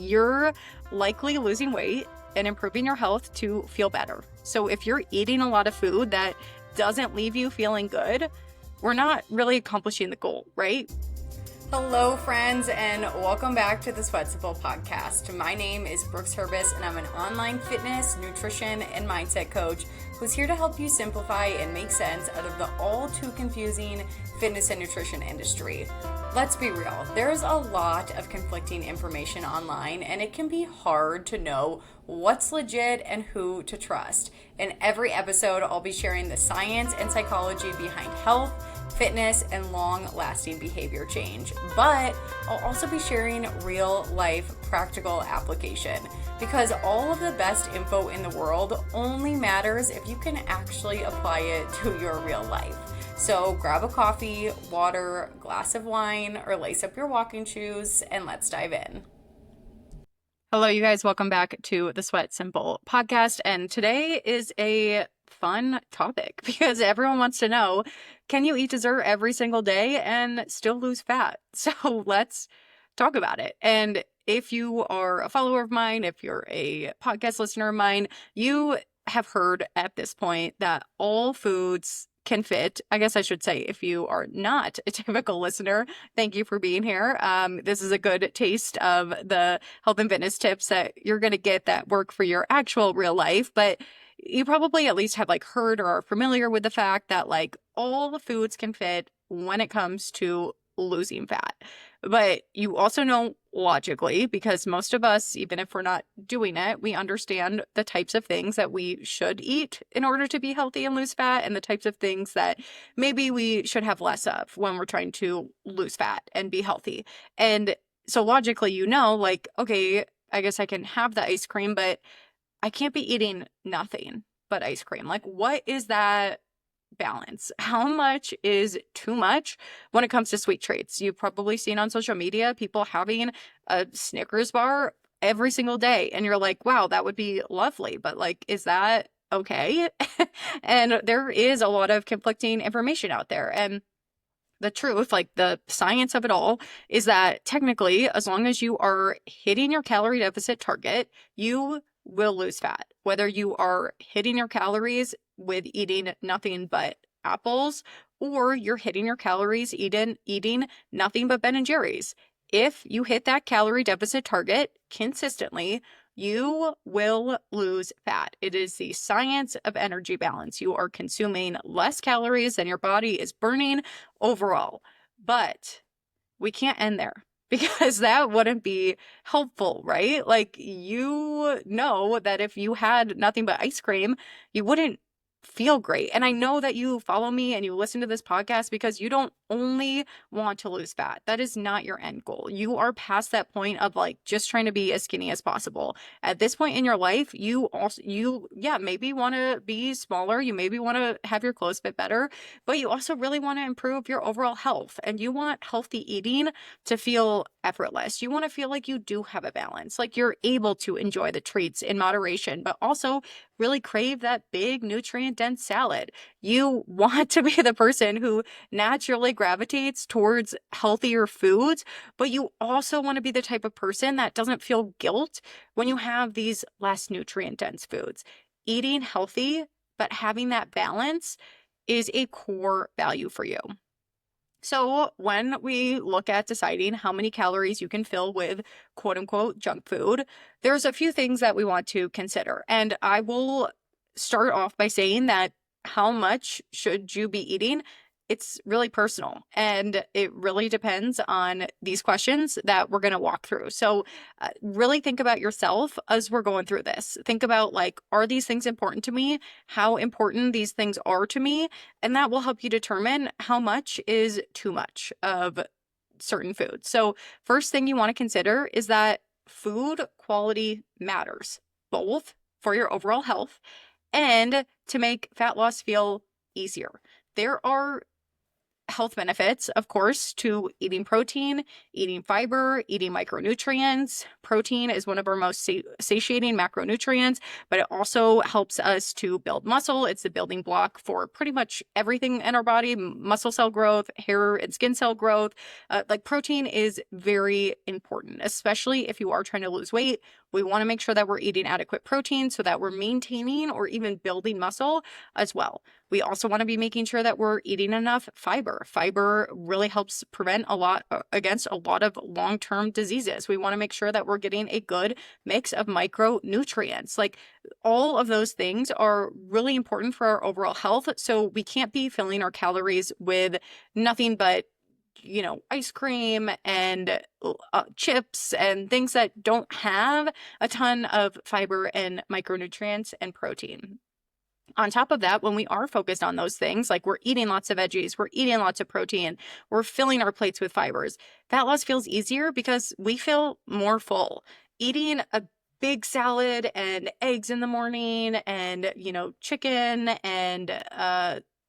you're likely losing weight and improving your health to feel better. So if you're eating a lot of food that doesn't leave you feeling good, we're not really accomplishing the goal, right? Hello, friends, and welcome back to the Sweat Simple podcast. My name is Brooks Herbis, and I'm an online fitness, nutrition, and mindset coach who's here to help you simplify and make sense out of the all too confusing fitness and nutrition industry. Let's be real, there's a lot of conflicting information online, and it can be hard to know what's legit and who to trust. In every episode, I'll be sharing the science and psychology behind health, fitness, and long-lasting behavior change. But I'll also be sharing real-life practical application, because all of the best info in the world only matters if you can actually apply it to your real life. So grab a coffee, water, glass of wine, or lace up your walking shoes, and let's dive in. Hello, you guys. Welcome back to the Sweat Simple podcast. And today is a fun topic because everyone wants to know, can you eat dessert every single day and still lose fat? So let's talk about it. And if you are a follower of mine, if you're a podcast listener of mine, you have heard at this point that all foods can fit. I guess I should say, if you are not a typical listener, thank you for being here. This is a good taste of the health and fitness tips that you're going to get that work for your actual real life. But you probably at least have heard or are familiar with the fact that all the foods can fit when it comes to losing fat. But you also know logically, because most of us, even if we're not doing it, we understand the types of things that we should eat in order to be healthy and lose fat, and the types of things that maybe we should have less of when we're trying to lose fat and be healthy. And so logically, okay, I guess I can have the ice cream, but I can't be eating nothing but ice cream. What is that balance? How much is too much when it comes to sweet treats? You've probably seen on social media people having a Snickers bar every single day, and you're like, wow, that would be lovely, but is that okay? And there is a lot of conflicting information out there. And the truth, the science of it all, is that technically, as long as you are hitting your calorie deficit target, you will lose fat. Whether you are hitting your calories with eating nothing but apples, or you're hitting your calories eating nothing but Ben and Jerry's. If you hit that calorie deficit target consistently, you will lose fat. It is the science of energy balance. You are consuming less calories than your body is burning overall. But we can't end there, because that wouldn't be helpful, right? You know that if you had nothing but ice cream, you wouldn't feel great. And I know that you follow me and you listen to this podcast because you don't only want to lose fat. That is not your end goal. You are past that point of just trying to be as skinny as possible. At this point in your life, you maybe want to be smaller. You maybe want to have your clothes fit better, but you also really want to improve your overall health, and you want healthy eating to feel effortless. You want to feel like you do have a balance, you're able to enjoy the treats in moderation, but also really crave that big nutrient dense salad. You want to be the person who naturally gravitates towards healthier foods, but you also want to be the type of person that doesn't feel guilt when you have these less nutrient dense foods. Eating healthy, but having that balance is a core value for you. So when we look at deciding how many calories you can fill with quote unquote junk food, there's a few things that we want to consider. And I will start off by saying that how much should you be eating? It's really personal, and it really depends on these questions that we're going to walk through. So really think about yourself as we're going through this. Think about are these things important to me? How important these things are to me? And that will help you determine how much is too much of certain foods. So first thing you want to consider is that food quality matters, both for your overall health and to make fat loss feel easier. There are health benefits, of course, to eating protein, eating fiber, eating micronutrients. Protein is one of our most satiating macronutrients, but it also helps us to build muscle. It's the building block for pretty much everything in our body: muscle cell growth, hair and skin cell growth. Like protein is very important, especially if you are trying to lose weight. We want to make sure that we're eating adequate protein so that we're maintaining or even building muscle as well. We also want to be making sure that we're eating enough fiber. Fiber really helps prevent against a lot of long-term diseases. We want to make sure that we're getting a good mix of micronutrients. Like all of those things are really important for our overall health. So we can't be filling our calories with nothing but ice cream and chips and things that don't have a ton of fiber and micronutrients and protein. On top of that, when we are focused on those things, like we're eating lots of veggies, we're eating lots of protein, we're filling our plates with fibers, fat loss feels easier because we feel more full. Eating a big salad and eggs in the morning and, chicken and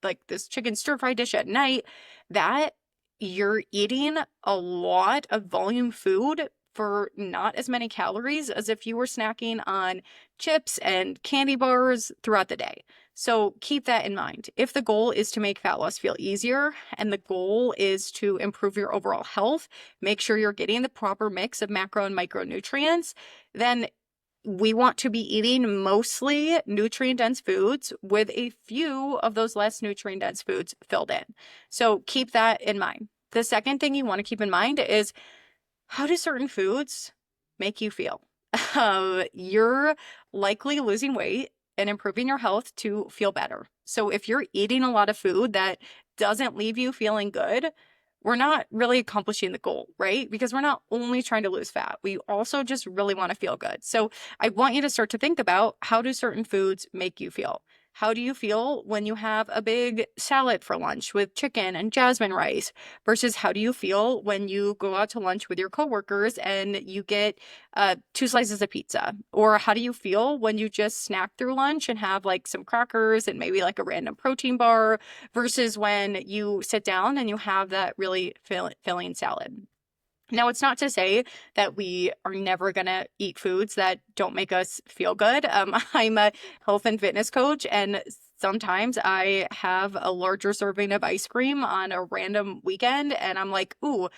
like this chicken stir-fry dish at night, that you're eating a lot of volume food for not as many calories as if you were snacking on chips and candy bars throughout the day. So keep that in mind. If the goal is to make fat loss feel easier and the goal is to improve your overall health, make sure you're getting the proper mix of macro and micronutrients, then we want to be eating mostly nutrient-dense foods with a few of those less nutrient-dense foods filled in. So keep that in mind. The second thing you want to keep in mind is, how do certain foods make you feel? You're likely losing weight and improving your health to feel better. So if you're eating a lot of food that doesn't leave you feeling good, we're not really accomplishing the goal, right? Because we're not only trying to lose fat, we also just really want to feel good. So I want you to start to think about, how do certain foods make you feel? How do you feel when you have a big salad for lunch with chicken and jasmine rice versus how do you feel when you go out to lunch with your coworkers and you get 2 slices of pizza? Or how do you feel when you just snack through lunch and have like some crackers and maybe like a random protein bar versus when you sit down and you have that really filling salad? Now, it's not to say that we are never going to eat foods that don't make us feel good. I'm a health and fitness coach, and sometimes I have a larger serving of ice cream on a random weekend, and I'm like, ooh,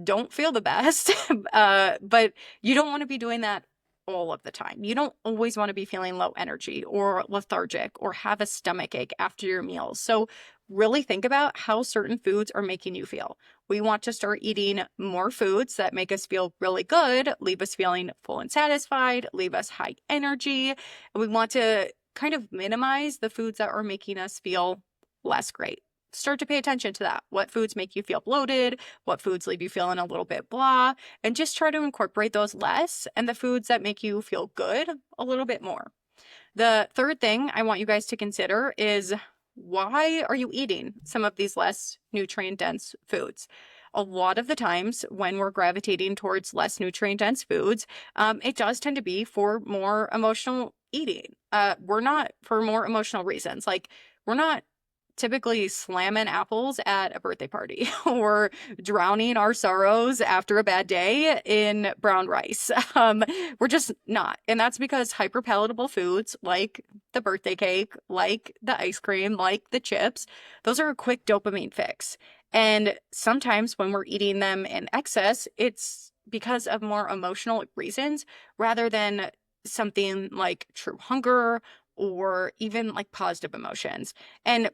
don't feel the best. But you don't want to be doing that all of the time. You don't always want to be feeling low energy or lethargic or have a stomach ache after your meals. So really think about how certain foods are making you feel. We want to start eating more foods that make us feel really good, leave us feeling full and satisfied, leave us high energy. And we want to kind of minimize the foods that are making us feel less great. Start to pay attention to that. What foods make you feel bloated? What foods leave you feeling a little bit blah? And just try to incorporate those less, and the foods that make you feel good a little bit more. The third thing I want you guys to consider is, why are you eating some of these less nutrient-dense foods? A lot of the times when we're gravitating towards less nutrient-dense foods, it does tend to be for more emotional eating. We're not for more emotional reasons. Like, we're not typically slamming apples at a birthday party or drowning our sorrows after a bad day in brown rice. We're just not. And that's because hyperpalatable foods like the birthday cake, like the ice cream, like the chips, those are a quick dopamine fix. And sometimes when we're eating them in excess, it's because of more emotional reasons rather than something like true hunger or even like positive emotions. And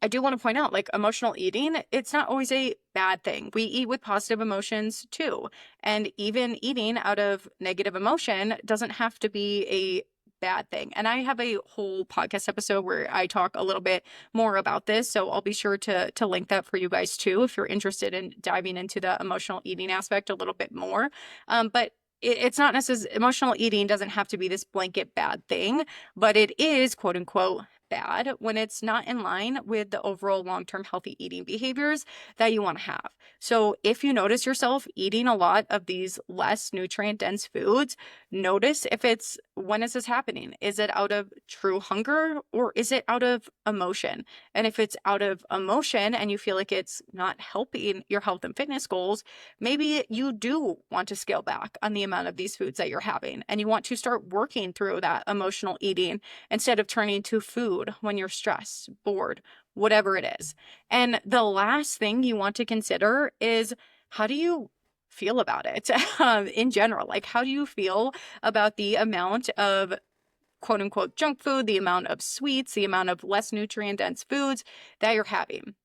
I do want to point out, like, emotional eating, it's not always a bad thing. We eat with positive emotions too. And even eating out of negative emotion doesn't have to be a bad thing. And I have a whole podcast episode where I talk a little bit more about this. So I'll be sure to link that for you guys too, if you're interested in diving into the emotional eating aspect a little bit more. But it's not necessarily, emotional eating doesn't have to be this blanket bad thing, but it is, quote unquote, bad when it's not in line with the overall long-term healthy eating behaviors that you want to have. So if you notice yourself eating a lot of these less nutrient dense foods, notice if it's when is this happening? Is it out of true hunger or is it out of emotion? And if it's out of emotion and you feel like it's not helping your health and fitness goals, maybe you do want to scale back on the amount of these foods that you're having and you want to start working through that emotional eating instead of turning to food when you're stressed, bored, whatever it is. And the last thing you want to consider is, how do you feel about it in general? Like, how do you feel about the amount of quote unquote junk food, the amount of sweets, the amount of less nutrient dense foods that you're having?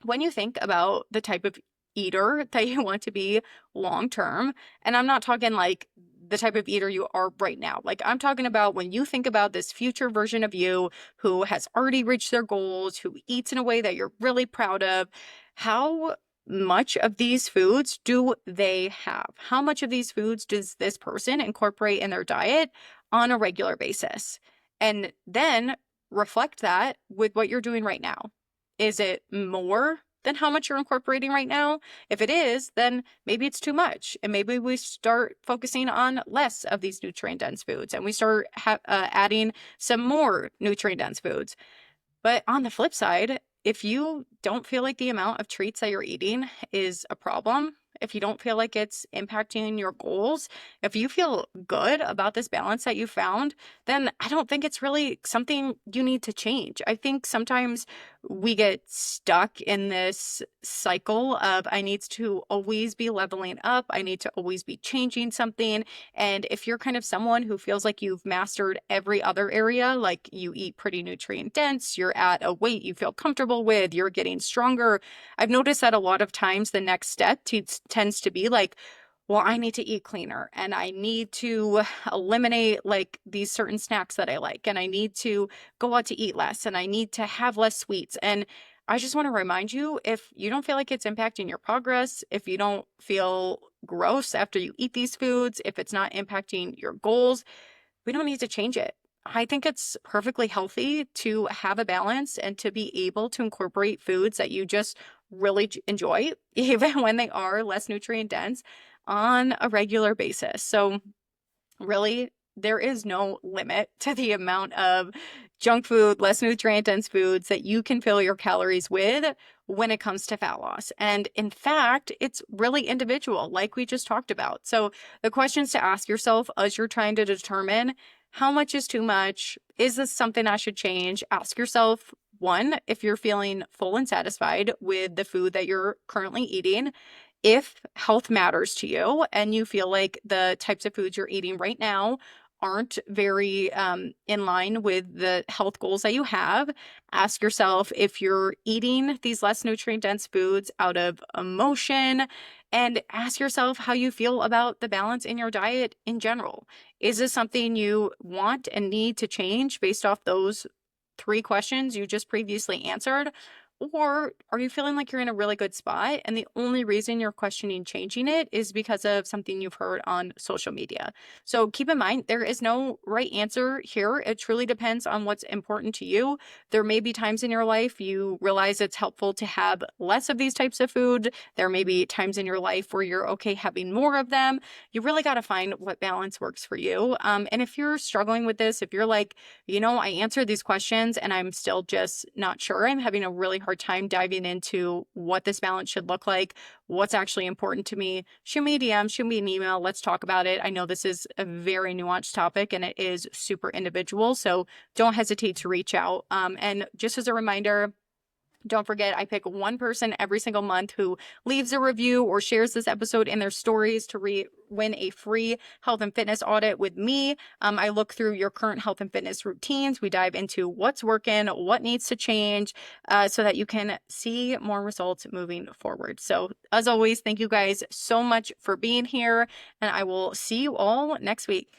When you think about the type of eater that you want to be long term, and I'm not talking like the type of eater you are right now. Like, I'm talking about when you think about this future version of you who has already reached their goals, who eats in a way that you're really proud of, how much of these foods do they have? How much of these foods does this person incorporate in their diet on a regular basis? And then reflect that with what you're doing right now. Is it more than how much you're incorporating right now? If it is, then maybe it's too much. And maybe we start focusing on less of these nutrient dense foods and we start adding some more nutrient dense foods. But on the flip side, if you don't feel like the amount of treats that you're eating is a problem, if you don't feel like it's impacting your goals, if you feel good about this balance that you found, then I don't think it's really something you need to change. I think sometimes we get stuck in this cycle of I need to always be leveling up. I need to always be changing something. And if you're kind of someone who feels like you've mastered every other area, like you eat pretty nutrient dense, you're at a weight you feel comfortable with, you're getting stronger, I've noticed that a lot of times the next step tends to be like, well, I need to eat cleaner and I need to eliminate like these certain snacks that I like, and I need to go out to eat less and I need to have less sweets. And I just want to remind you, if you don't feel like it's impacting your progress, if you don't feel gross after you eat these foods, if it's not impacting your goals, we don't need to change it. I think it's perfectly healthy to have a balance and to be able to incorporate foods that you just really enjoy, even when they are less nutrient dense, on a regular basis. So, really, there is no limit to the amount of junk food, less nutrient dense foods that you can fill your calories with when it comes to fat loss. And in fact, it's really individual, like we just talked about. So, the questions to ask yourself as you're trying to determine how much is too much, is this something I should change? Ask yourself, one, if you're feeling full and satisfied with the food that you're currently eating. If health matters to you and you feel like the types of foods you're eating right now aren't very in line with the health goals that you have, ask yourself if you're eating these less nutrient dense foods out of emotion, and ask yourself how you feel about the balance in your diet in general. Is this something you want and need to change based off those 3 questions you just previously answered? Or are you feeling like you're in a really good spot and the only reason you're questioning changing it is because of something you've heard on social media? So keep in mind, there is no right answer here. It truly depends on what's important to you. There may be times in your life you realize it's helpful to have less of these types of food. There may be times in your life where you're okay having more of them. You really got to find what balance works for you. And if you're struggling with this, if you're like, I answered these questions and I'm still just not sure, I'm having a really hard time diving into what this balance should look like, what's actually important to me, shoot me a DM, shoot me an email. Let's talk about it. I know this is a very nuanced topic and it is super individual, so don't hesitate to reach out. And just as a reminder, don't forget, I pick one person every single month who leaves a review or shares this episode in their stories to win a free health and fitness audit with me. I look through your current health and fitness routines. We dive into what's working, what needs to change, so that you can see more results moving forward. So as always, thank you guys so much for being here, and I will see you all next week.